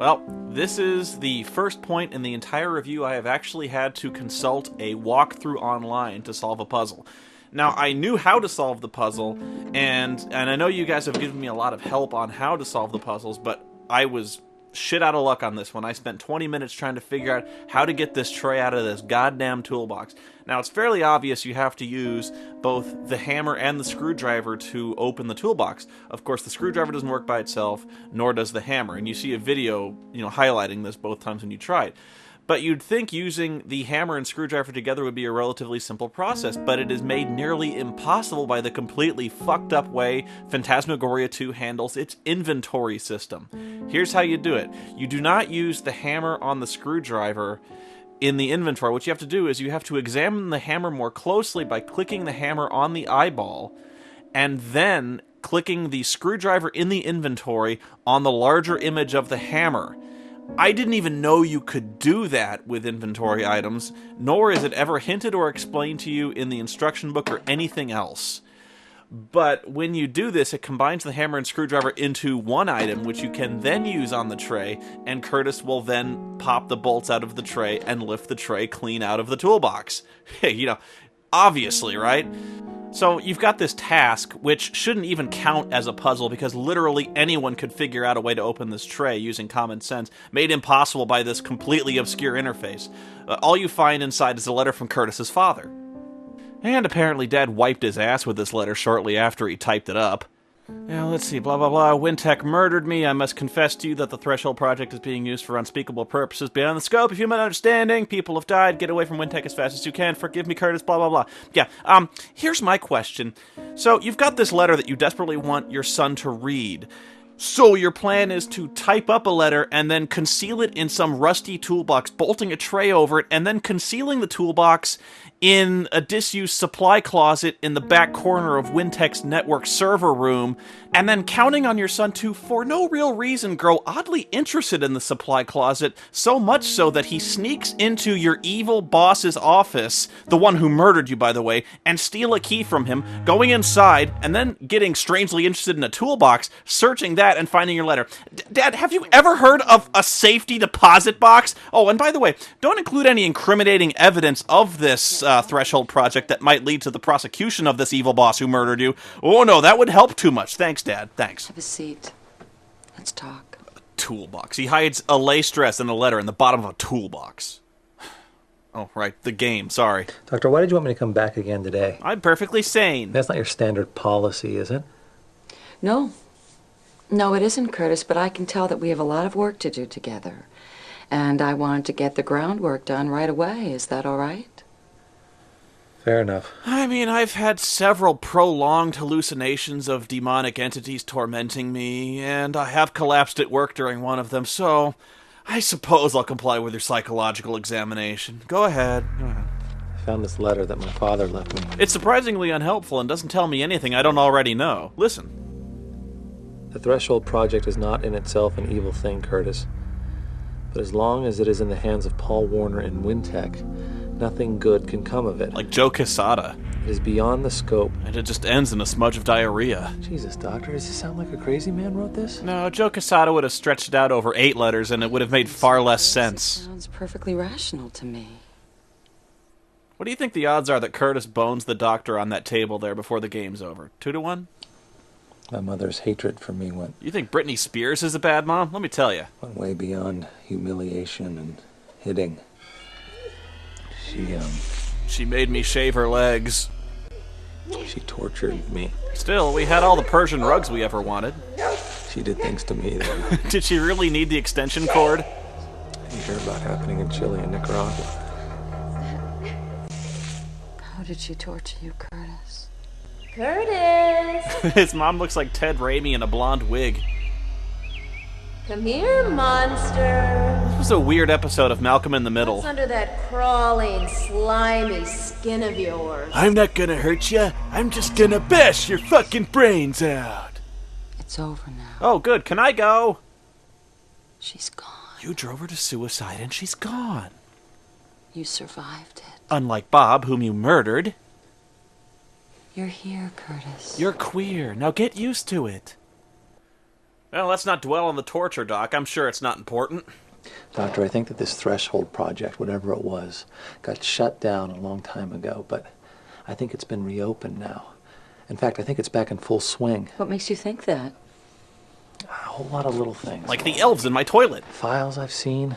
Well, this is the first point in the entire review I have actually had to consult a walkthrough online to solve a puzzle. Now, I knew how to solve the puzzle, and I know you guys have given me a lot of help on how to solve the puzzles, but I was shit out of luck on this one. I spent 20 minutes trying to figure out how to get this tray out of this goddamn toolbox. Now, it's fairly obvious you have to use both the hammer and the screwdriver to open the toolbox. Of course, the screwdriver doesn't work by itself, nor does the hammer, and you see a video, highlighting this both times when you try it. But you'd think using the hammer and screwdriver together would be a relatively simple process, but it is made nearly impossible by the completely fucked up way Phantasmagoria 2 handles its inventory system. Here's how you do it. You do not use the hammer on the screwdriver in the inventory. What you have to do is you have to examine the hammer more closely by clicking the hammer on the eyeball, and then clicking the screwdriver in the inventory on the larger image of the hammer. I didn't even know you could do that with inventory items, nor is it ever hinted or explained to you in the instruction book or anything else. But when you do this, it combines the hammer and screwdriver into one item, which you can then use on the tray, and Curtis will then pop the bolts out of the tray and lift the tray clean out of the toolbox. Hey, obviously, right? So you've got this task, which shouldn't even count as a puzzle because literally anyone could figure out a way to open this tray using common sense, made impossible by this completely obscure interface. All you find inside is a letter from Curtis's father. And apparently Dad wiped his ass with this letter shortly after he typed it up. Now, let's see, blah, blah, blah. Wintech murdered me. I must confess to you that the Threshold Project is being used for unspeakable purposes beyond the scope of human understanding. People have died. Get away from Wintech as fast as you can. Forgive me, Curtis, blah, blah, blah. Yeah, here's my question. So, you've got this letter that you desperately want your son to read. So your plan is to type up a letter and then conceal it in some rusty toolbox, bolting a tray over it, and then concealing the toolbox in a disused supply closet in the back corner of Wintech's network server room, and then counting on your son to, for no real reason, grow oddly interested in the supply closet, so much so that he sneaks into your evil boss's office, the one who murdered you, by the way, and steal a key from him, going inside, and then getting strangely interested in a toolbox, searching that, and finding your letter. Dad, have you ever heard of a safety deposit box? Oh, and by the way, don't include any incriminating evidence of this Threshold Project that might lead to the prosecution of this evil boss who murdered you. Oh no, that would help too much. Thanks, Dad. Thanks. Have a seat. Let's talk. A toolbox. He hides a lace dress and a letter in the bottom of a toolbox. Oh, right. The game. Sorry. Doctor, why did you want me to come back again today? I'm perfectly sane. That's not your standard policy, is it? No. No, it isn't, Curtis, but I can tell that we have a lot of work to do together. And I wanted to get the groundwork done right away. Is that all right? Fair enough. I mean, I've had several prolonged hallucinations of demonic entities tormenting me, and I have collapsed at work during one of them, so I suppose I'll comply with your psychological examination. Go ahead. I found this letter that my father left me. It's surprisingly unhelpful and doesn't tell me anything I don't already know. Listen. The Threshold Project is not in itself an evil thing, Curtis. But as long as it is in the hands of Paul Warner and Wintech, nothing good can come of it. Like Joe Quesada. It is beyond the scope. And it just ends in a smudge of diarrhea. Jesus, Doctor, does this sound like a crazy man wrote this? No, Joe Quesada would have stretched it out over 8 letters and it would have made far less sense. It sounds perfectly rational to me. What do you think the odds are that Curtis bones the doctor on that table there before the game's over? 2 to 1? My mother's hatred for me went... You think Britney Spears is a bad mom? Let me tell you. Went way beyond humiliation and hitting. She made me shave her legs. She tortured me. Still, we had all the Persian rugs we ever wanted. She did things to me that... Did she really need the extension cord? You hear about happening in Chile and Nicaragua. How did she torture you, Curtis? Curtis! His mom looks like Ted Raimi in a blonde wig. Come here, monster. This was a weird episode of Malcolm in the Middle. What's under that crawling, slimy skin of yours? I'm not gonna hurt you. I'm just gonna bash your fucking brains out. It's over now. Oh, good. Can I go? She's gone. You drove her to suicide and she's gone. You survived it. Unlike Bob, whom you murdered. You're here, Curtis. You're queer. Now get used to it. Well, let's not dwell on the torture, Doc. I'm sure it's not important. Doctor, I think that this threshold project, whatever it was, got shut down a long time ago, but I think it's been reopened now. In fact, I think it's back in full swing. What makes you think that? A whole lot of little things. Like the elves in my toilet. Files I've seen,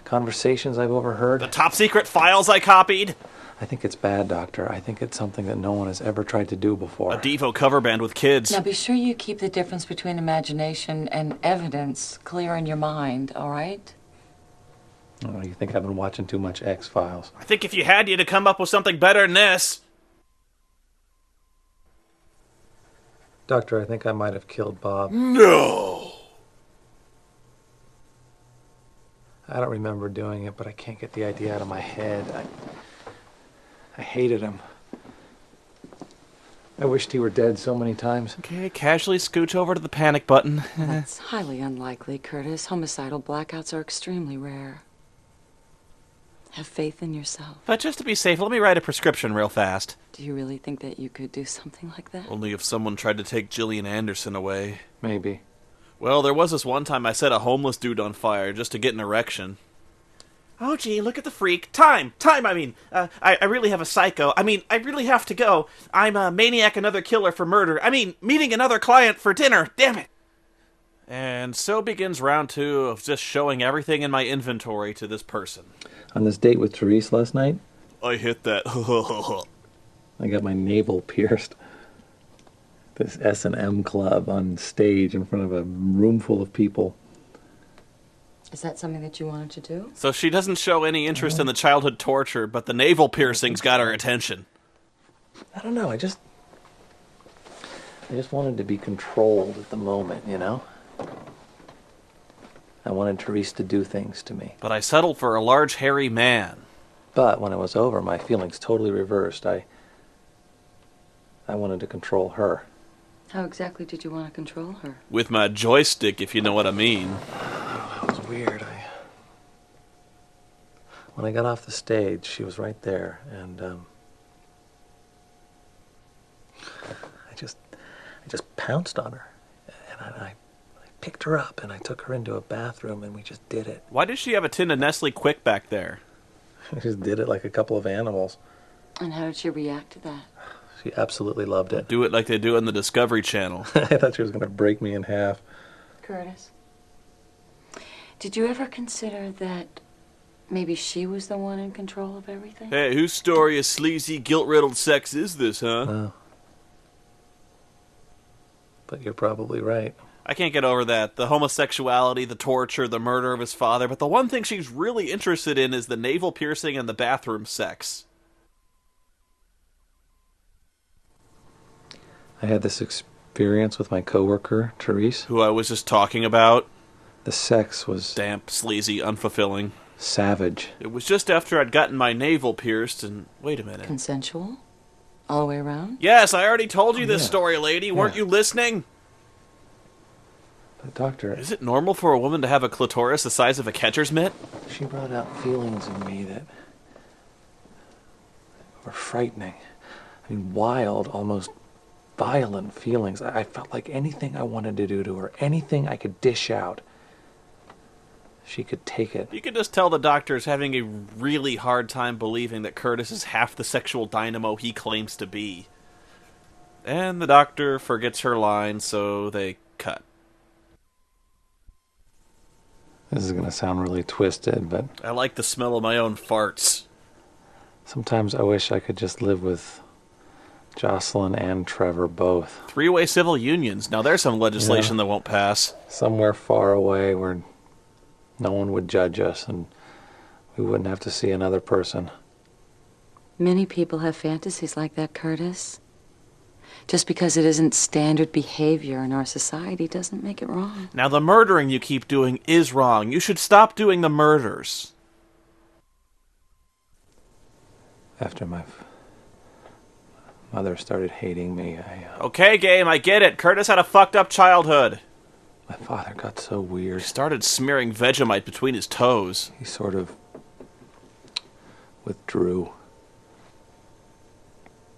conversations I've overheard. The top secret files I copied. I think it's bad, Doctor. I think it's something that no one has ever tried to do before. A Devo cover band with kids. Now be sure you keep the difference between imagination and evidence clear in your mind, all right? Oh, you think I've been watching too much X-Files? I think if you had, you'd have come up with something better than this. Doctor, I think I might have killed Bob. No! I don't remember doing it, but I can't get the idea out of my head. I hated him. I wished he were dead so many times. Okay, casually scooch over to the panic button. That's highly unlikely, Curtis. Homicidal blackouts are extremely rare. Have faith in yourself. But just to be safe, let me write a prescription real fast. Do you really think that you could do something like that? Only if someone tried to take Gillian Anderson away. Maybe. Well, there was this one time I set a homeless dude on fire just to get an erection. Oh, gee, look at the freak. Time, I mean. I really have a psycho. I mean, I really have to go. I'm a maniac, another killer for murder. I mean, meeting another client for dinner. Damn it. And so begins round 2 of just showing everything in my inventory to this person. On this date with Therese last night, I hit that. I got my navel pierced. This S&M club on stage in front of a room full of people. Is that something that you wanted to do? So she doesn't show any interest in the childhood torture, but the navel piercings got her attention. I don't know, I just wanted to be controlled at the moment, you know? I wanted Therese to do things to me. But I settled for a large, hairy man. But when it was over, my feelings totally reversed. I wanted to control her. How exactly did you want to control her? With my joystick, if you know what I mean. That was weird. When I got off the stage, she was right there, and I just pounced on her, and I picked her up, and I took her into a bathroom, and we just did it. Why does she have a tin of Nestle Quick back there? We just did it like a couple of animals. And how did she react to that? She absolutely loved it. Do it like they do in the Discovery Channel. I thought she was going to break me in half. Curtis, did you ever consider that maybe she was the one in control of everything? Hey, whose story of sleazy, guilt-riddled sex is this, huh? Oh. But you're probably right. I can't get over that. The homosexuality, the torture, the murder of his father, but the one thing she's really interested in is the navel piercing and the bathroom sex. I had this experience with my coworker, Therese. Who I was just talking about. The sex was Damp, sleazy, unfulfilling. savage. It was just after I'd gotten my navel pierced and... Wait a minute. Consensual? All the way around? Yes, I already told you this yeah. story, lady. Weren't you listening? But doctor, Is it normal for a woman to have a clitoris the size of a catcher's mitt? she brought out feelings in me that were frightening. I mean, wild, almost violent feelings. I felt like anything I wanted to do to her, anything I could dish out, she could take it. You can just tell the doctor is having a really hard time believing that Curtis is half the sexual dynamo he claims to be. And the doctor forgets her line, so they cut. This is going to sound really twisted, but I like the smell of my own farts. sometimes I wish I could just live with Jocelyn and Trevor both. Three-way civil unions. Now there's some legislation that won't pass. Somewhere far away where no one would judge us and we wouldn't have to see another person. Many people have fantasies like that, Curtis. Just because it isn't standard behavior in our society doesn't make it wrong. Now the murdering you keep doing is wrong. You should stop doing the murders. After my mother started hating me, Okay, game, I get it. Curtis had a fucked up childhood. my father got so He weird. started smearing Vegemite between his toes. He sort of withdrew.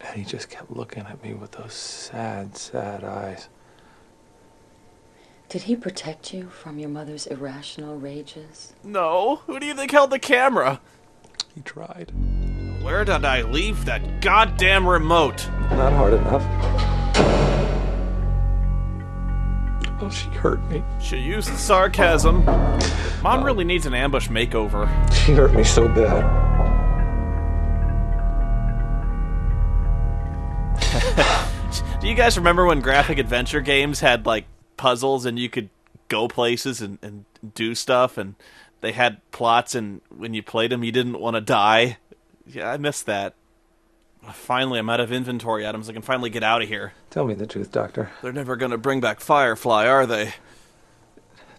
And he just kept looking at me with those sad, sad eyes. Did he protect you from your mother's irrational rages? No. Who do you think held the camera? He tried. Where did I leave that goddamn remote? Not hard enough. Oh, she hurt me. She used sarcasm. Mom really needs an ambush makeover. She hurt me so bad. Do you guys remember when graphic adventure games had, like, puzzles and you could go places and do stuff, and they had plots, and when you played them you didn't want to die? Yeah, I missed that. Finally, I'm out of inventory items. I can finally get out of here. Tell me the truth, Doctor. They're never going to bring back Firefly, are they?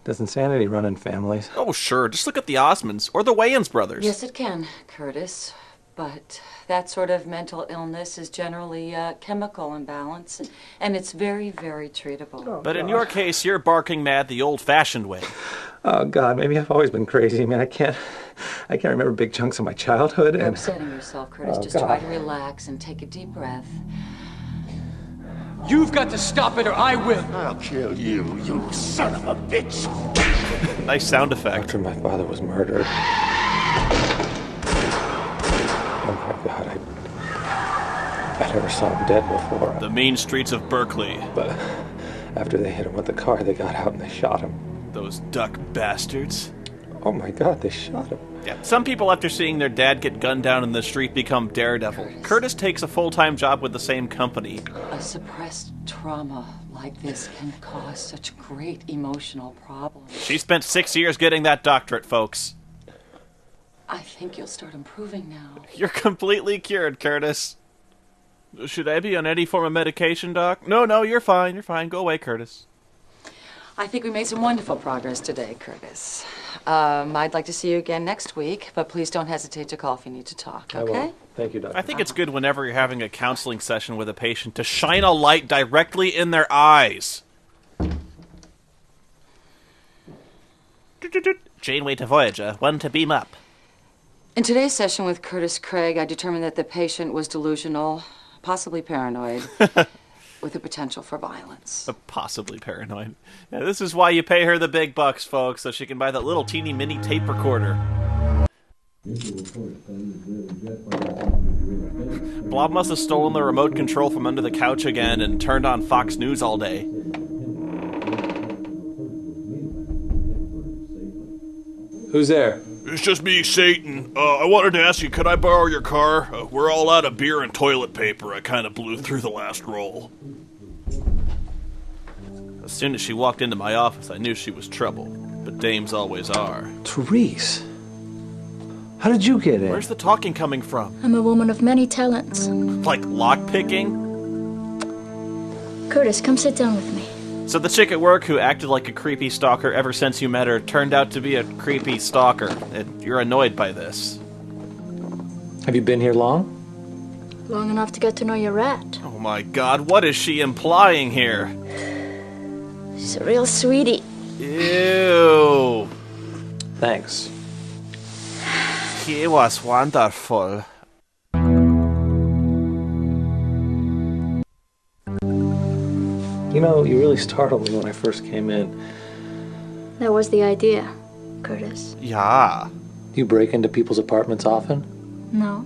Does insanity run in families? Oh, sure. Just look at the Osmonds or the Wayans brothers. Yes, it can, Curtis. But that sort of mental illness is generally a chemical imbalance, and it's very, very treatable. Oh, but in God. your case, you're barking mad the old-fashioned way. Oh, God, maybe I've always been crazy. I mean, I can't remember big chunks of my childhood. You're And upsetting yourself, Curtis. Oh, Just try God. to relax and take a deep breath. You've got to stop it or I will. I'll kill you, you son of a bitch. Nice sound effect. after my father was murdered. Oh, my God, I never saw him dead before. The mean streets of Berkeley. But after they hit him with the car, they got out and they shot him. Those duck bastards. Oh, my God, they shot him. Yeah, some people, after seeing their dad get gunned down in the street, become Daredevil. Curtis takes a full-time job with the same company. A suppressed trauma like this can cause such great emotional problems. She spent 6 years getting that doctorate, folks. I think you'll start improving now. You're completely cured, Curtis. Should I be on any form of medication, Doc? No, you're fine. You're fine. Go away, Curtis. I think we made some wonderful progress today, Curtis. I'd like to see you again next week, but please don't hesitate to call if you need to talk, I okay? will. Thank you, Doctor. I think it's good whenever you're having a counseling session with a patient to shine a light directly in their eyes. Janeway to Voyager, one to beam up. In today's session with Curtis Craig, I determined that the patient was delusional, possibly paranoid, with the potential for violence. Possibly paranoid. Yeah, this is why you pay her the big bucks, folks, so she can buy that little teeny mini tape recorder. Blob must have stolen the remote control from under the couch again and turned on Fox News all day. Who's there? It's just me, Satan. I wanted to ask you, could I borrow your car? We're all out of beer and toilet paper. I kind of blew through the last roll. As soon as she walked into my office, I knew she was trouble. But dames always are. Therese. How did you get in? Where's the talking coming from? I'm a woman of many talents. Like lockpicking? Curtis, come sit down with me. So the chick at work who acted like a creepy stalker ever since you met her turned out to be a creepy stalker, and you're annoyed by this. Have you been here long? Long enough to get to know your rat. Oh my God, what is she implying here? She's a real sweetie. Ew. Thanks. He was wonderful. You know, you really startled me when I first came in. That was the idea, Curtis. Yeah. You break into people's apartments often? No.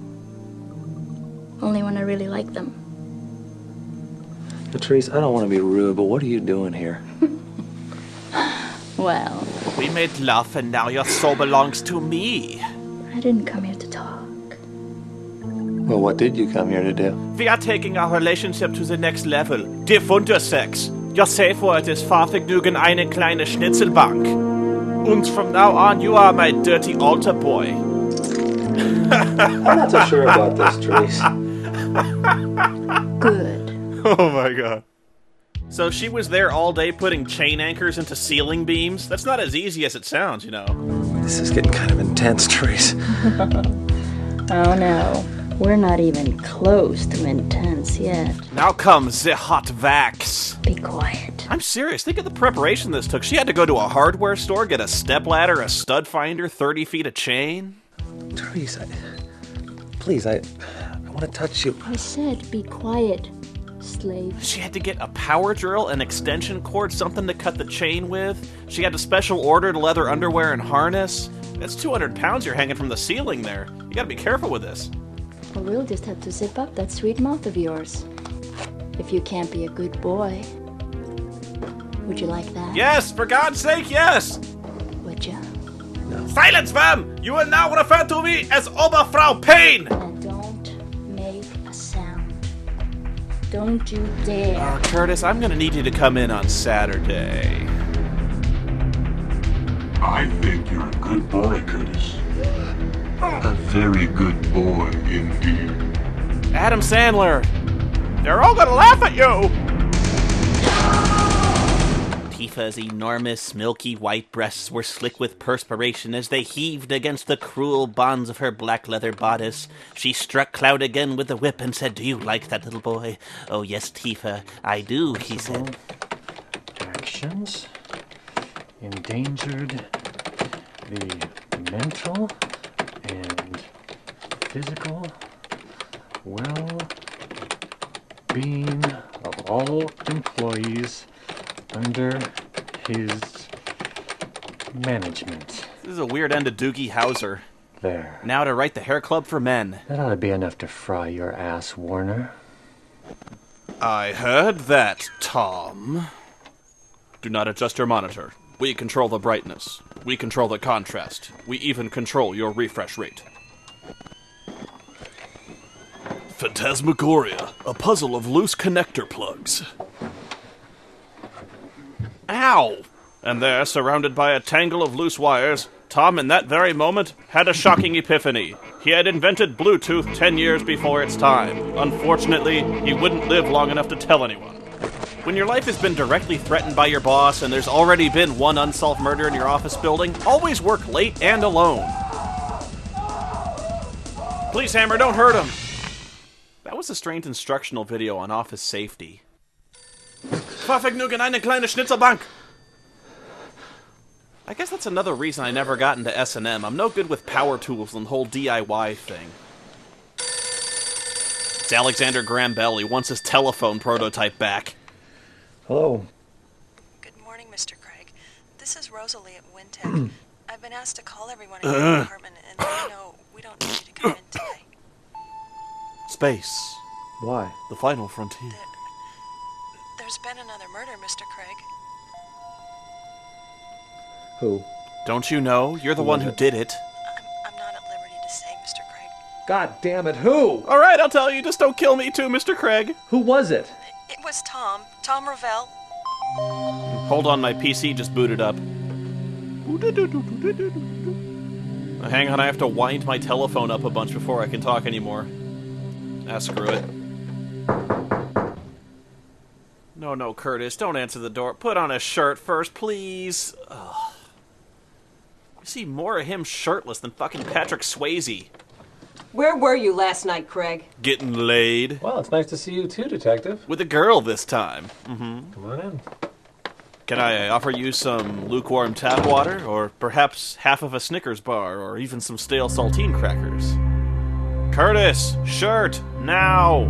Only when I really like them. Patrice, I don't want to be rude, but what are you doing here? Well, We made love and now your soul belongs to me. I didn't come here to talk. Well, what did you come here to do? We are taking our relationship to the next level. Der Wundersex. Your safe word is Fahrvergnügen eine kleine Schnitzelbank. And from now on, you are my dirty altar boy. I'm not so sure about this, Therese. Good. Oh my God. So she was there all day putting chain anchors into ceiling beams? That's not as easy as it sounds, you know. This is getting kind of intense, Therese. Oh no. We're not even close to intense yet. Now comes the hot wax. Be quiet. I'm serious. Think of the preparation this took. She had to go to a hardware store, get a stepladder, a stud finder, 30 feet of chain. Therese, please, I want to touch you. I said be quiet. slave. She had to get a power drill, an extension cord, something to cut the chain with. She had to special order leather underwear and harness. That's 200 pounds you're hanging from the ceiling there. You gotta be careful with this. Or we'll just have to zip up that sweet mouth of yours. If you can't be a good boy. Would you like that? Yes, for God's sake, yes! Would you? Silence, fam! You will now refer to me as Oberfrau Payne! And don't make a sound. Don't you dare. Curtis, I'm gonna need you to come in on Saturday. I think you're a good boy, Curtis. A very good boy indeed. Adam Sandler! They're all gonna laugh at you! Tifa's enormous, milky white breasts were slick with perspiration as they heaved against the cruel bonds of her black leather bodice. She struck Cloud again with the whip and said, "Do you like that little boy?" "Oh, yes, Tifa, I do," he said. Actions endangered the mental and physical well-being of all employees under his management. This is a weird end to Doogie Howser. There. Now to write the Hair Club for Men. That ought to be enough to fry your ass, Warner. I heard that, Tom. Do not adjust your monitor. We control the brightness. We control the contrast. We even control your refresh rate. Phantasmagoria, a puzzle of loose connector plugs. Ow! And there, surrounded by a tangle of loose wires, Tom, in that very moment, had a shocking epiphany. He had invented Bluetooth 10 years before its time. Unfortunately, he wouldn't live long enough to tell anyone. When your life has been directly threatened by your boss and there's already been one unsolved murder in your office building, always work late and alone. Please, Hammer, don't hurt him! That was a strange instructional video on office safety. Vergnügen, eine kleine Schnitzelbank! I guess that's another reason I never got into S&M. I'm no good with power tools and the whole DIY thing. It's Alexander Graham Bell. He wants his telephone prototype back. Hello. Good morning, Mr. Craig. This is Rosalie at Wintech. I've been asked to call everyone in your department and let you know we don't need you to come in today. Space. Why? The final frontier. There's been another murder, Mr. Craig. Who? Don't you know? You're the one who did it. I'm not at liberty to say, Mr. Craig. God damn it, who? All right, I'll tell you. Just don't kill me too, Mr. Craig. Who was it? It was Tom Ravel. Hold on, my PC just booted up. Hang on, I have to wind my telephone up a bunch before I can talk anymore. Screw it. No, Curtis, don't answer the door. Put on a shirt first, please. Ugh. I see more of him shirtless than fucking Patrick Swayze. Where were you last night, Craig? Getting laid. Well, it's nice to see you too, Detective. With a girl this time. Mm-hmm. Come on in. Can I offer you some lukewarm tap water? Or perhaps half of a Snickers bar? Or even some stale saltine crackers? Curtis! Shirt! Now!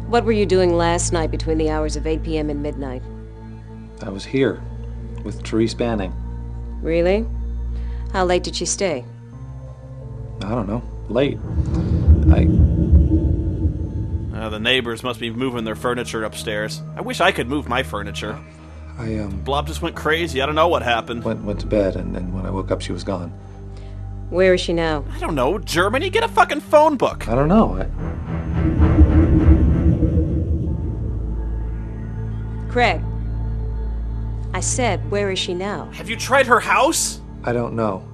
What were you doing last night between the hours of 8 p.m. and midnight? I was here with Therese Banning. Really? How late did she stay? I don't know. Late. The neighbors must be moving their furniture upstairs. I wish I could move my furniture. Blob just went crazy. I don't know what happened. Went to bed, and when I woke up, she was gone. Where is she now? I don't know. Germany? Get a fucking phone book. I don't know. Craig. I said, where is she now? Have you tried her house? I don't know.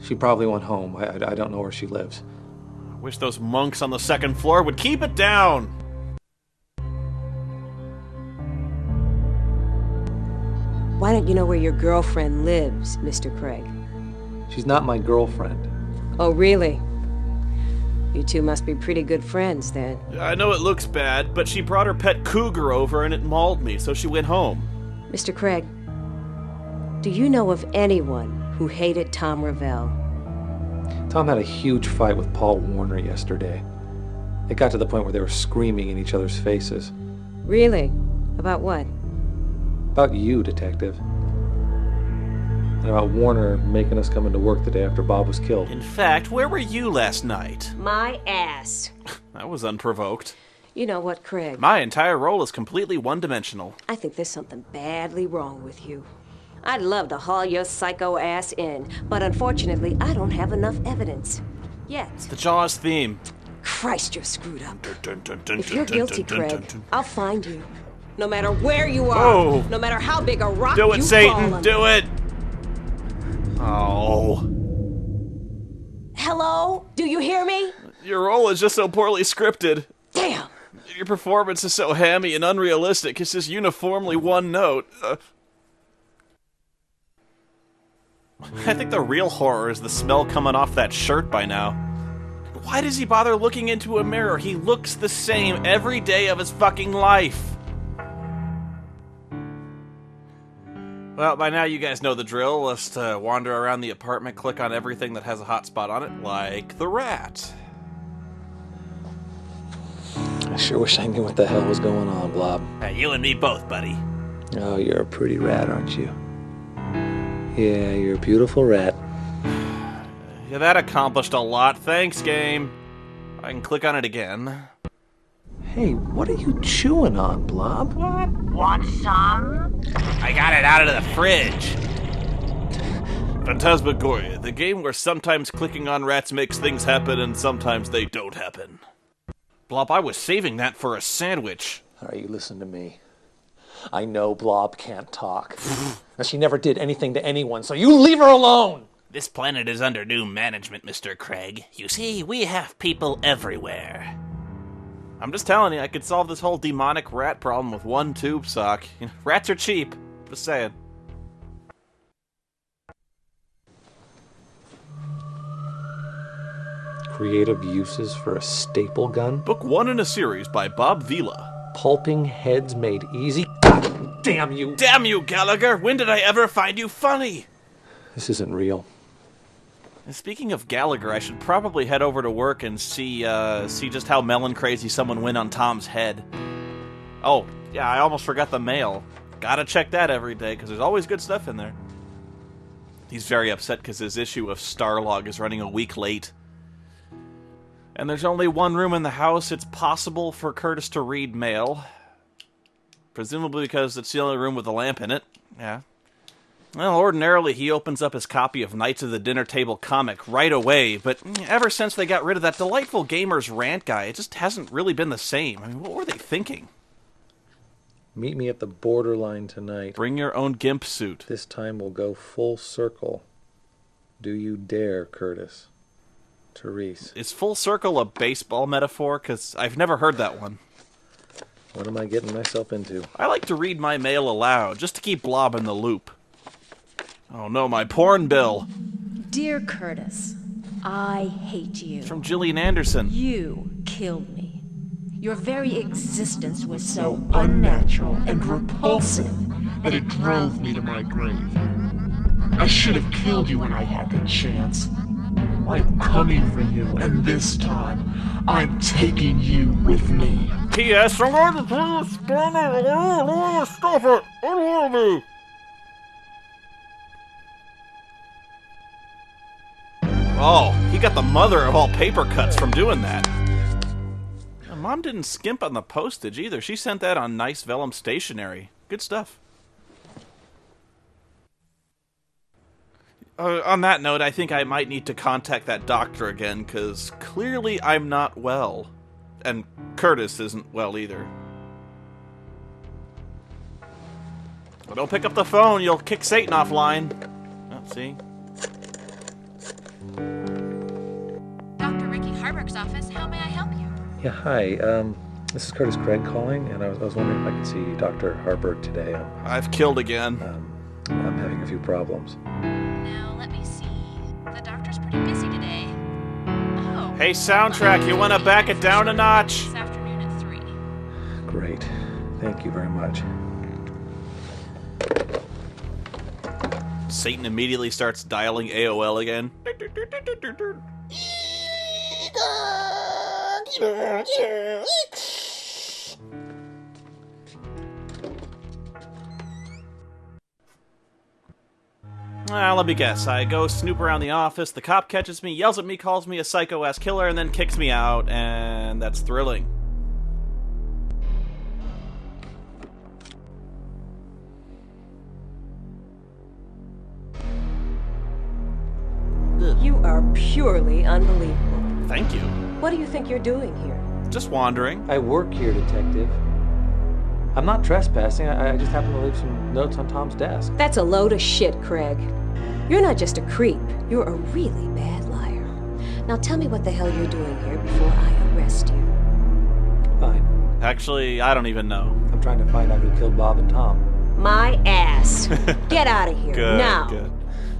She probably went home. I don't know where she lives. I wish those monks on the second floor would keep it down. Why don't you know where your girlfriend lives, Mr. Craig? She's not my girlfriend. Oh, really? You two must be pretty good friends, then. I know it looks bad, but she brought her pet cougar over and it mauled me, so she went home. Mr. Craig, do you know of anyone who hated Tom Ravel? Tom had a huge fight with Paul Warner yesterday. It got to the point where they were screaming in each other's faces. Really? About what? About you, Detective. And about Warner making us come into work the day after Bob was killed. In fact, where were you last night? My ass. That was unprovoked. You know what, Craig? My entire role is completely one-dimensional. I think there's something badly wrong with you. I'd love to haul your psycho ass in, but unfortunately, I don't have enough evidence. Yet. It's the Jaws theme. Christ, you're screwed up. If you're guilty, Craig, I'll find you. No matter where you are, oh. No matter how big a rock do it, you Satan, fall do it! Oh. Hello? Do you hear me? Your role is just so poorly scripted. Damn! Your performance is so hammy and unrealistic, it's just uniformly one note. I think the real horror is the smell coming off that shirt by now. Why does he bother looking into a mirror? He looks the same every day of his fucking life. Well, by now you guys know the drill. Let's wander around the apartment, click on everything that has a hotspot on it, like the rat. I sure wish I knew what the hell was going on, Blob. You and me both, buddy. Oh, you're a pretty rat, aren't you? Yeah, you're a beautiful rat. Yeah, that accomplished a lot. Thanks, game. I can click on it again. Hey, what are you chewing on, Blob? What? Want some? I got it out of the fridge. Phantasmagoria, the game where sometimes clicking on rats makes things happen and sometimes they don't happen. Blob, I was saving that for a sandwich. All right, you listen to me. I know Blob can't talk. And she never did anything to anyone, so you leave her alone! This planet is under new management, Mr. Craig. You see, we have people everywhere. I'm just telling you, I could solve this whole demonic rat problem with one tube sock. You know, rats are cheap. Just saying. Creative uses for a staple gun? Book 1 in a series by Bob Vila. Pulping heads made easy? God damn you! Damn you, Gallagher! When did I ever find you funny? This isn't real. And speaking of Gallagher, I should probably head over to work and see just how melon crazy someone went on Tom's head. Oh, yeah, I almost forgot the mail. Gotta check that every day, because there's always good stuff in there. He's very upset because his issue of Starlog is running a week late. And there's only one room in the house it's possible for Curtis to read mail. Presumably because it's the only room with a lamp in it. Yeah. Well, ordinarily he opens up his copy of Knights of the Dinner Table comic right away, but ever since they got rid of that delightful Gamers Rant guy, it just hasn't really been the same. I mean, what were they thinking? Meet me at the borderline tonight. Bring your own gimp suit. This time we'll go full circle. Do you dare, Curtis? Therese. Is full circle a baseball metaphor? Because I've never heard that one. What am I getting myself into? I like to read my mail aloud, just to keep Blob in the loop. Oh no, my porn bill. Dear Curtis, I hate you. It's from Gillian Anderson. You killed me. Your very existence was so unnatural and repulsive that it drove me to my grave. I should have killed you when I had the chance. I'm coming for you, and this time, I'm taking you with me. P.S. I'm going to do this, Spoony. I don't want to stop it. I don't want to be. Oh, he got the mother of all paper cuts from doing that. Mom didn't skimp on the postage either. She sent that on nice vellum stationery. Good stuff. On that note, I think I might need to contact that doctor again, because clearly I'm not well. And Curtis isn't well either. Well, don't pick up the phone, you'll kick Satan offline. Oh, see? Dr. Ricky Harburg's office, how may I help you? Yeah, hi. This is Curtis Craig calling, and I was wondering if I could see Dr. Harburg today. I've killed again. I'm having a few problems. Now, let me see. The doctor's pretty busy today. Oh. Hey, Soundtrack, you want to back it down a notch? This afternoon at 3. Great. Thank you very much. Satan immediately starts dialing AOL again. Let me guess. I go snoop around the office, the cop catches me, yells at me, calls me a psycho-ass killer, and then kicks me out, and that's thrilling. You are purely unbelievable. Thank you. What do you think you're doing here? Just wandering. I work here, Detective. I'm not trespassing. I just happen to leave some notes on Tom's desk. That's a load of shit, Craig. You're not just a creep. You're a really bad liar. Now tell me what the hell you're doing here before I arrest you. Fine. Actually, I don't even know. I'm trying to find out who killed Bob and Tom. My ass. Get out of here, Good, now. Good.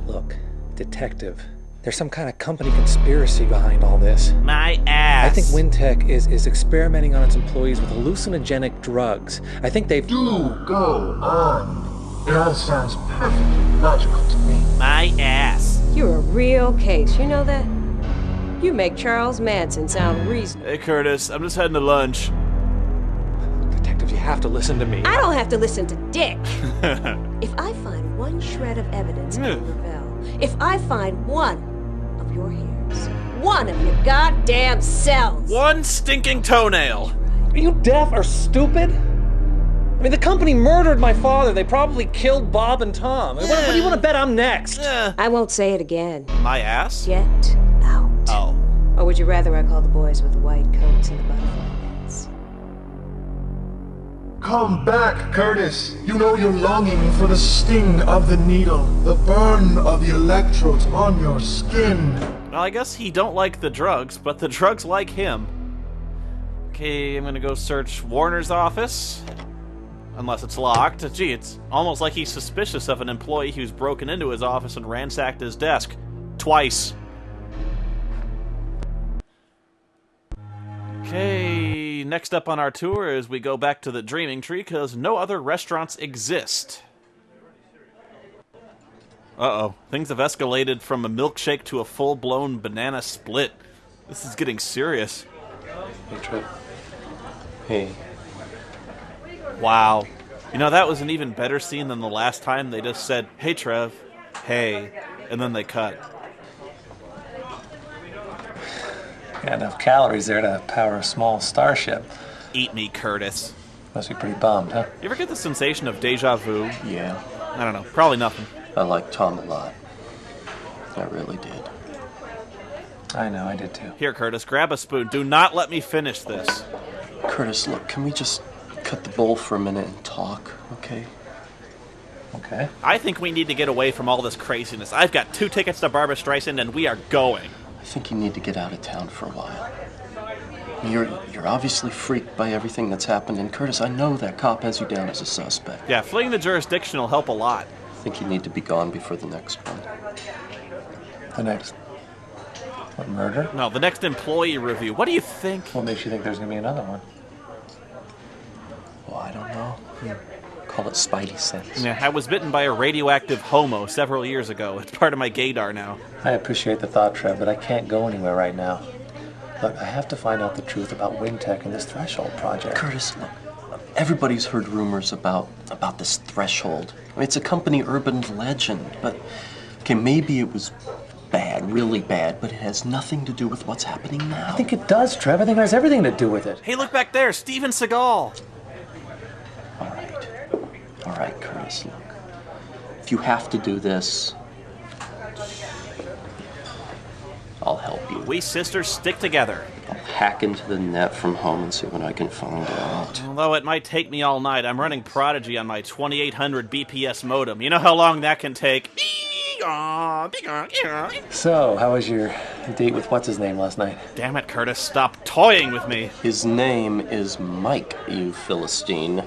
Look, Detective, there's some kind of company conspiracy behind all this. My ass. I think Wintech is experimenting on its employees with hallucinogenic drugs. I think they've... Do go on. It all sounds perfectly logical to me. My ass. You're a real case, you know that? You make Charles Manson sound reasonable. Hey, Curtis, I'm just heading to lunch. Detective, you have to listen to me. I don't have to listen to Dick. If I find one shred of evidence on Ravel, if I find one of your hairs, one of your goddamn cells. One stinking toenail. Are you deaf or stupid? I mean, the company murdered my father. They probably killed Bob and Tom. What do you want to bet I'm next? I won't say it again. My ass? Get out. Oh. Or would you rather I call the boys with the white coats and the butterfly nets? Come back, Curtis. You know you're longing for the sting of the needle, the burn of the electrodes on your skin. Well, I guess he don't like the drugs, but the drugs like him. Okay, I'm gonna go search Warner's office. Unless it's locked. Gee, it's almost like he's suspicious of an employee who's broken into his office and ransacked his desk. Twice. Okay, next up on our tour is we go back to the Dreaming Tree because no other restaurants exist. Uh-oh. Things have escalated from a milkshake to a full-blown banana split. This is getting serious. Hey, Trev. Hey. Wow. You know, that was an even better scene than the last time they just said, "Hey, Trev," "Hey," and then they cut. Got enough calories there to power a small starship. Eat me, Curtis. Must be pretty bummed, huh? You ever get the sensation of deja vu? Yeah. I don't know. Probably nothing. I liked Tom a lot. I really did. I know, I did too. Here, Curtis, grab a spoon. Do not let me finish this. Curtis, look, can we just cut the bowl for a minute and talk, okay? Okay. I think we need to get away from all this craziness. I've got 2 tickets to Barbra Streisand, and we are going. I think you need to get out of town for a while. You're obviously freaked by everything that's happened, and Curtis, I know that cop has you down as a suspect. Yeah, fleeing the jurisdiction will help a lot. I think you need to be gone before the next one. The next... What, murder? No, the next employee review. What do you think? What makes you think there's going to be another one? Well, I don't know. Call it Spidey sense. Yeah, I was bitten by a radioactive homo several years ago. It's part of my gaydar now. I appreciate the thought, Trev, but I can't go anywhere right now. Look, I have to find out the truth about Wintech and this Threshold project. Curtis, look, everybody's heard rumors about this Threshold. I mean, it's a company urban legend, but, okay, maybe it was bad, really bad, but it has nothing to do with what's happening now. I think it does, Trev. I think it has everything to do with it. Hey, look back there, Steven Seagal. All right, Curtis, look. If you have to do this, I'll help you. We sisters stick together. I'll hack into the net from home and see what I can find out. Although it might take me all night, I'm running Prodigy on my 2800 BPS modem. You know how long that can take? So, how was your date with what's-his-name last night? Damn it, Curtis, stop toying with me. His name is Mike, you Philistine.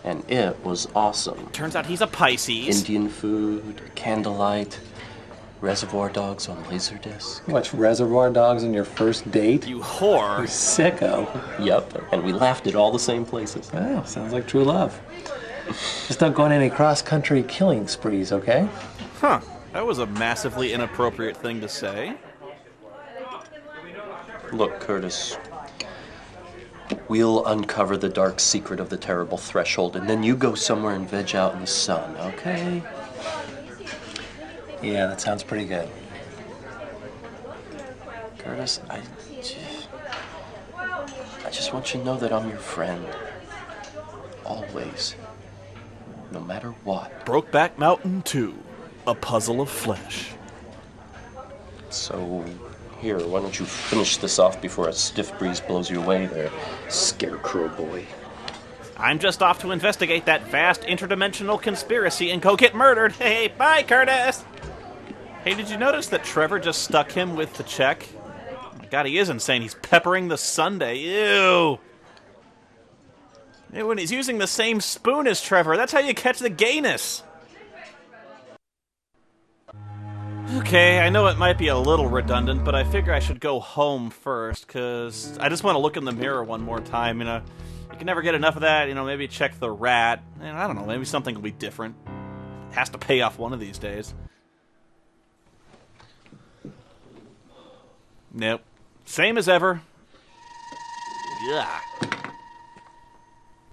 And it was awesome. Turns out he's a Pisces. Indian food, candlelight, Reservoir Dogs on Laserdisc. You watched Reservoir Dogs on your first date? You whore. You sicko. Yep, and we laughed at all the same places. Oh, sounds like true love. Just don't go on any cross-country killing sprees, okay? Huh. That was a massively inappropriate thing to say. Look, Curtis, We'll uncover the dark secret of the terrible threshold, and then you go somewhere and veg out in the sun, okay? Yeah, that sounds pretty good. Curtis, I just want you to know that I'm your friend. Always. No matter what. Brokeback Mountain 2, A Puzzle of Flesh. So, here, why don't you finish this off before a stiff breeze blows you away there, scarecrow boy. I'm just off to investigate that vast interdimensional conspiracy and go get murdered. Hey, bye, Curtis! Hey, did you notice that Trevor just stuck him with the check? Oh my God, he is insane. He's peppering the sundae. Ew! When he's using the same spoon as Trevor, that's how you catch the gayness. Okay, I know it might be a little redundant, but I figure I should go home first, because I just want to look in the mirror one more time, you know. You can never get enough of that, you know, maybe check the rat. And I don't know, maybe something will be different. It has to pay off one of these days. Nope. Same as ever. Yeah.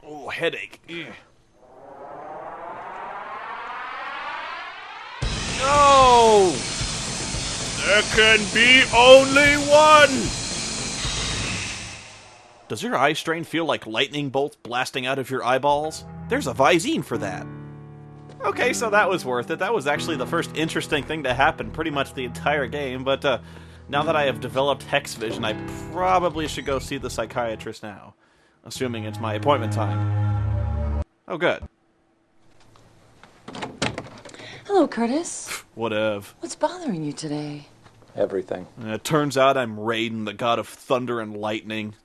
Oh, headache. Ugh. No! There can be only one! Does your eye strain feel like lightning bolts blasting out of your eyeballs? There's a Visine for that. Okay, so that was worth it. That was actually the first interesting thing to happen pretty much the entire game, but now that I have developed Hex Vision, I probably should go see the psychiatrist now. Assuming it's my appointment time. Oh, good. Hello, Curtis. Whatever. What's bothering you today? Everything. It turns out I'm Raiden, the god of thunder and lightning.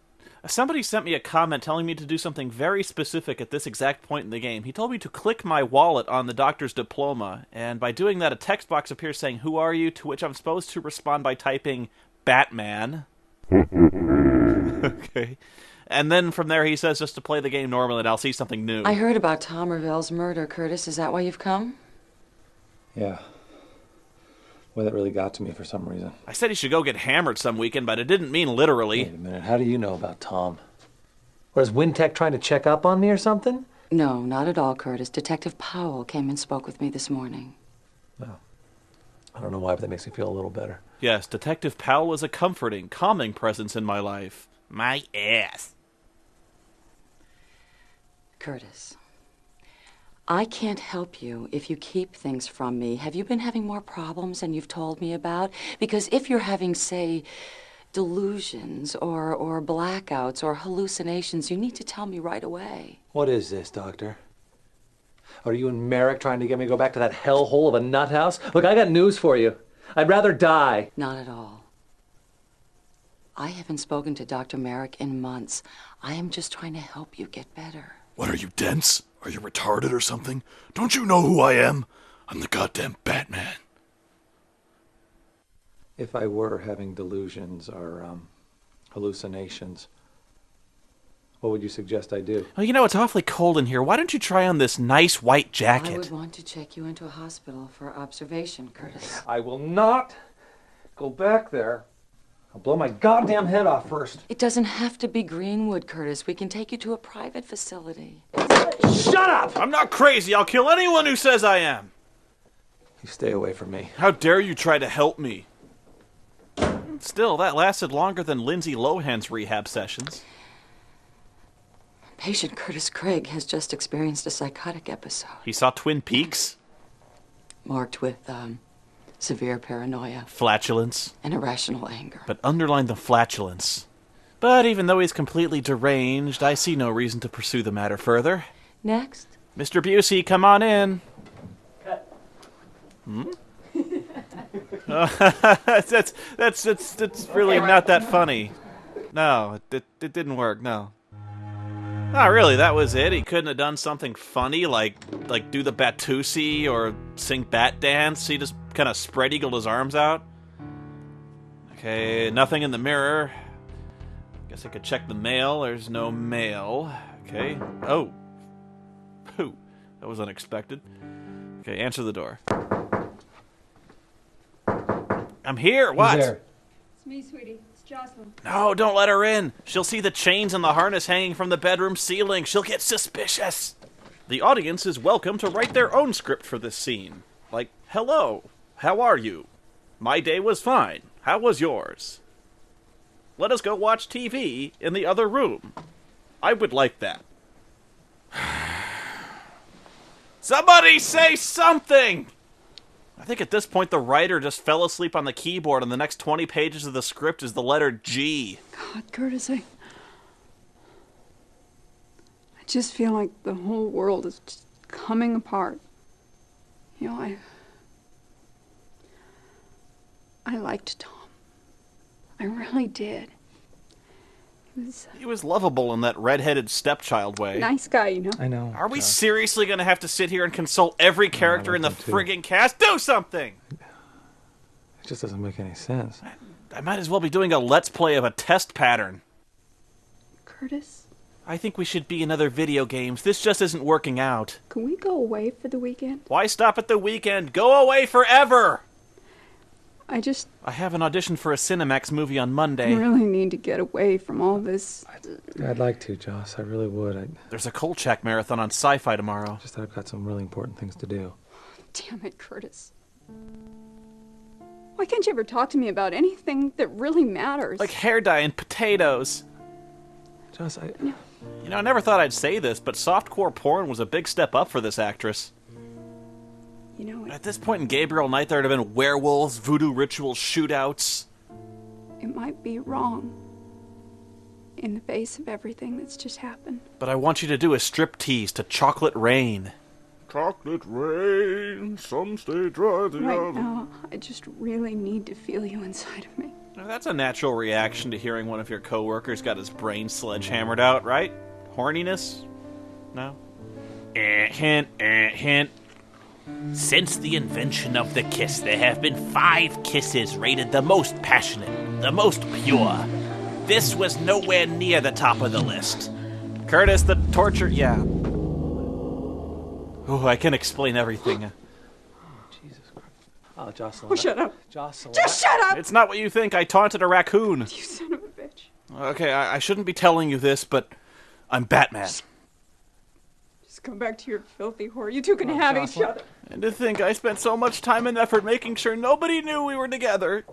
Somebody sent me a comment telling me to do something very specific at this exact point in the game. He told me to click my wallet on the doctor's diploma, and by doing that a text box appears saying, "Who are you?" to which I'm supposed to respond by typing, "Batman." Okay. And then from there he says just to play the game normally and I'll see something new. I heard about Tom Ravel's murder, Curtis. Is that why you've come? Yeah. Well, that really got to me for some reason. I said he should go get hammered some weekend, but it didn't mean literally. Wait a minute, how do you know about Tom? Was Wintech trying to check up on me or something? No, not at all, Curtis. Detective Powell came and spoke with me this morning. No. I don't know why, but that makes me feel a little better. Yes, Detective Powell was a comforting, calming presence in my life. My ass. Curtis, I can't help you if you keep things from me. Have you been having more problems than you've told me about? Because if you're having, say, delusions or blackouts or hallucinations, you need to tell me right away. What is this, Doctor? Are you and Merrick trying to get me to go back to that hellhole of a nut house? Look, I got news for you. I'd rather die. Not at all. I haven't spoken to Dr. Merrick in months. I am just trying to help you get better. What, are you dense? Are you retarded or something? Don't you know who I am? I'm the goddamn Batman. If I were having delusions or hallucinations, what would you suggest I do? Well, you know, it's awfully cold in here. Why don't you try on this nice white jacket? I would want to check you into a hospital for observation, Curtis. I will not go back there. I'll blow my goddamn head off first. It doesn't have to be Greenwood, Curtis. We can take you to a private facility. Shut up! I'm not crazy. I'll kill anyone who says I am. You stay away from me. How dare you try to help me? Still, that lasted longer than Lindsay Lohan's rehab sessions. Patient Curtis Craig has just experienced a psychotic episode. He saw Twin Peaks? Marked with, severe paranoia. Flatulence. And irrational anger. But underline the flatulence. But even though he's completely deranged, I see no reason to pursue the matter further. Next. Mr. Busey, come on in. Cut. Hmm? That's really not that funny. No, it didn't work, no. Not really, that was it. He couldn't have done something funny like do the Batusi or sing Bat Dance. He just kind of spread eagled his arms out. Okay, nothing in the mirror. Guess I could check the mail. There's no mail. Okay. Oh. Pooh. That was unexpected. Okay, answer the door. I'm here. What? Who's there? It's me, sweetie. It's Jocelyn. No, don't let her in. She'll see the chains and the harness hanging from the bedroom ceiling. She'll get suspicious. The audience is welcome to write their own script for this scene. Like, hello, how are you? My day was fine. How was yours? Let us go watch TV in the other room. I would like that. Somebody say something! I think at this point the writer just fell asleep on the keyboard and the next 20 pages of the script is the letter G. God, Curtis, I just feel like the whole world is just coming apart. You know, I liked Tom. I really did. He was lovable in that red-headed stepchild way. Nice guy, you know. I know. Are we seriously going to have to sit here and consult every character in the friggin' cast? Do something! It just doesn't make any sense. I might as well be doing a let's play of a test pattern. Curtis? I think we should be in other video games. This just isn't working out. Can we go away for the weekend? Why stop at the weekend? Go away forever! I have an audition for a Cinemax movie on Monday. I really need to get away from all this. I'd like to, Joss. I really would. There's a Kolchak marathon on Sci-Fi tomorrow. Just that I've got some really important things to do. Damn it, Curtis. Why can't you ever talk to me about anything that really matters? Like hair dye and potatoes. Joss, You know, I never thought I'd say this, but softcore porn was a big step up for this actress. You know, at this point in Gabriel Knight, there would have been werewolves, voodoo ritual shootouts. It might be wrong in the face of everything that's just happened. But I want you to do a striptease to Chocolate Rain. Chocolate rain, some stay dry, the Right other. now, I just really need to feel you inside of me. Now, that's a natural reaction to hearing one of your coworkers got his brain sledgehammered out, right? Horniness? No? Hint, hint. Since the invention of the kiss, there have been 5 kisses rated the most passionate, the most pure. This was nowhere near the top of the list. Curtis, the torture... Yeah. Oh, I can explain everything. Jesus Christ. Oh, Jocelyn. Oh, shut up. Jocelyn. Just shut up! It's not what you think. I taunted a raccoon. You son of a bitch. Okay, I shouldn't be telling you this, but I'm Batman. Just go back to your filthy whore. You two can have each other. And to think I spent so much time and effort making sure nobody knew we were together.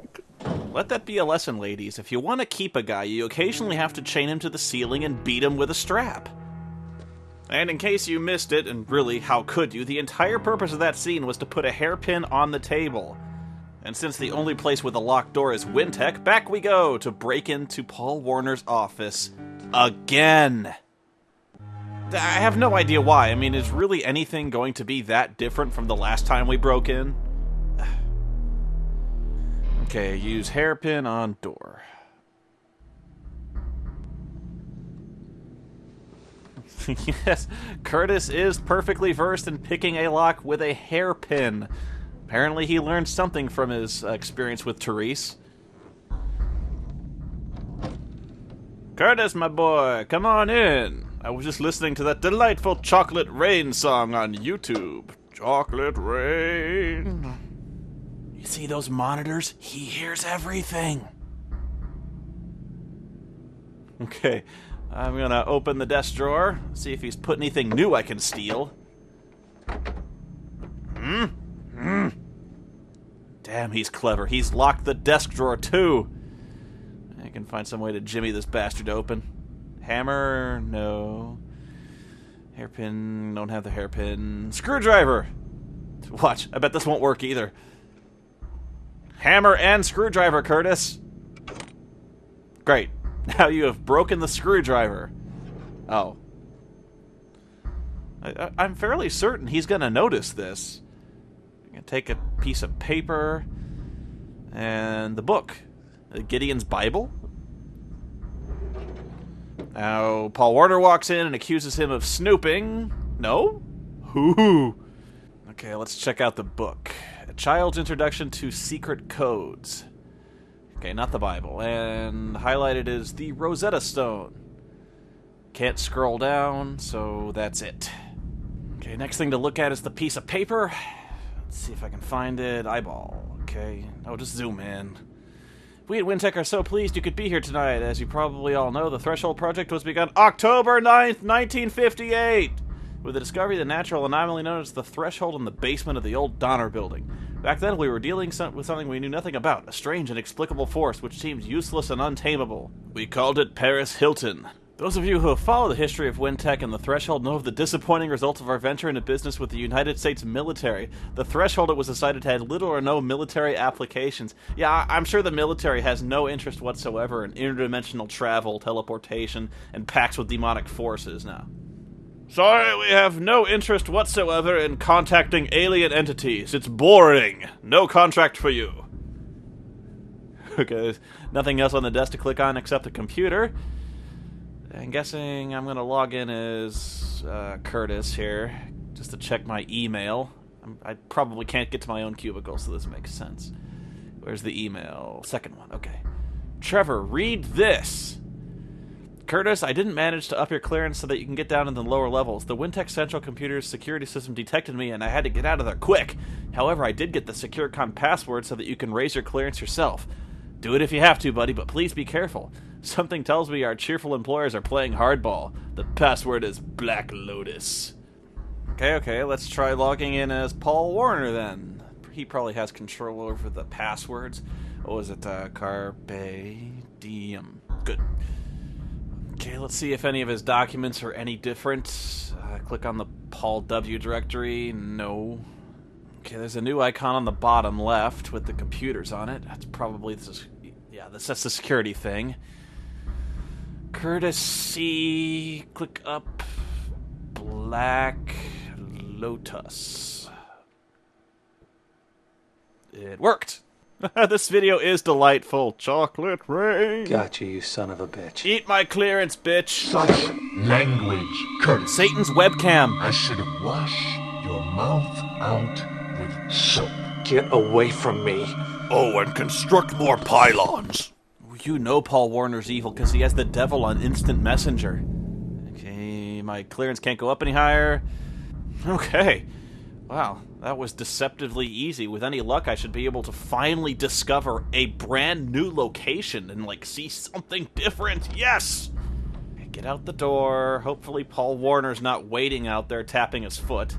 Let that be a lesson, ladies. If you want to keep a guy, you occasionally have to chain him to the ceiling and beat him with a strap. And in case you missed it, and really, how could you, the entire purpose of that scene was to put a hairpin on the table. And since the only place with a locked door is Wintech, back we go to break into Paul Warner's office. Again! I have no idea why. I mean, is really anything going to be that different from the last time we broke in? Okay, use hairpin on door. Yes, Curtis is perfectly versed in picking a lock with a hairpin. Apparently he learned something from his experience with Therese. Curtis, my boy, come on in. I was just listening to that delightful Chocolate Rain song on YouTube. Chocolate Rain. You see those monitors? He hears everything. Okay, I'm gonna open the desk drawer, see if he's put anything new I can steal. Damn, he's clever. He's locked the desk drawer too. I can find some way to jimmy this bastard open. Hammer, no. Hairpin, don't have the hairpin. Screwdriver! Watch, I bet this won't work either. Hammer and screwdriver, Curtis! Great. Now you have broken the screwdriver. Oh. I'm fairly certain he's gonna notice this. I'm gonna take a piece of paper and the book. Gideon's Bible? Now, Paul Warner walks in and accuses him of snooping. No? Hoo-hoo. Okay, let's check out the book. A Child's Introduction to Secret Codes. Okay, not the Bible. And highlighted is the Rosetta Stone. Can't scroll down, so that's it. Okay, next thing to look at is the piece of paper. Let's see if I can find it. Eyeball. Okay. Oh, just zoom in. We at Wintech are so pleased you could be here tonight. As you probably all know, the Threshold Project was begun October 9th, 1958, with the discovery of the natural anomaly known as the Threshold in the basement of the old Donner Building. Back then, we were dealing with something we knew nothing about, a strange, inexplicable force which seemed useless and untamable. We called it Paris Hilton. Those of you who have followed the history of Wintech and the Threshold know of the disappointing results of our venture into business with the United States military. The Threshold, it was decided, had little or no military applications. Yeah, I'm sure the military has no interest whatsoever in interdimensional travel, teleportation, and pacts with demonic forces now. Sorry, we have no interest whatsoever in contacting alien entities. It's boring. No contract for you. Okay, there's nothing else on the desk to click on except the computer. I'm guessing I'm going to log in as Curtis here, just to check my email. I probably can't get to my own cubicle, so this makes sense. Where's the email? Second one, okay. Trevor, read this. Curtis, I didn't manage to up your clearance so that you can get down in the lower levels. The Wintech Central Computer's security system detected me, and I had to get out of there quick. However, I did get the SecureCon password so that you can raise your clearance yourself. Do it if you have to, buddy, but please be careful. Something tells me our cheerful employers are playing hardball. The password is Black Lotus. Okay, let's try logging in as Paul Warner then. He probably has control over the passwords. What was it? Carpe Diem. Good. Okay, let's see if any of his documents are any different. Click on the Paul W directory. No. Okay, there's a new icon on the bottom left with the computers on it. That's probably that's the security thing. Curtis C. Click up. Black Lotus. It worked. This video is delightful. Chocolate rain. Gotcha, you son of a bitch. Eat my clearance, bitch. Such language, Curtis. Satan's webcam. I should have washed your mouth out with soap. Get away from me. Oh, and construct more pylons. You know Paul Warner's evil because he has the devil on instant messenger. Okay, my clearance can't go up any higher. Okay. Wow, that was deceptively easy. With any luck, I should be able to finally discover a brand new location and, see something different. Yes! Okay, get out the door. Hopefully Paul Warner's not waiting out there tapping his foot.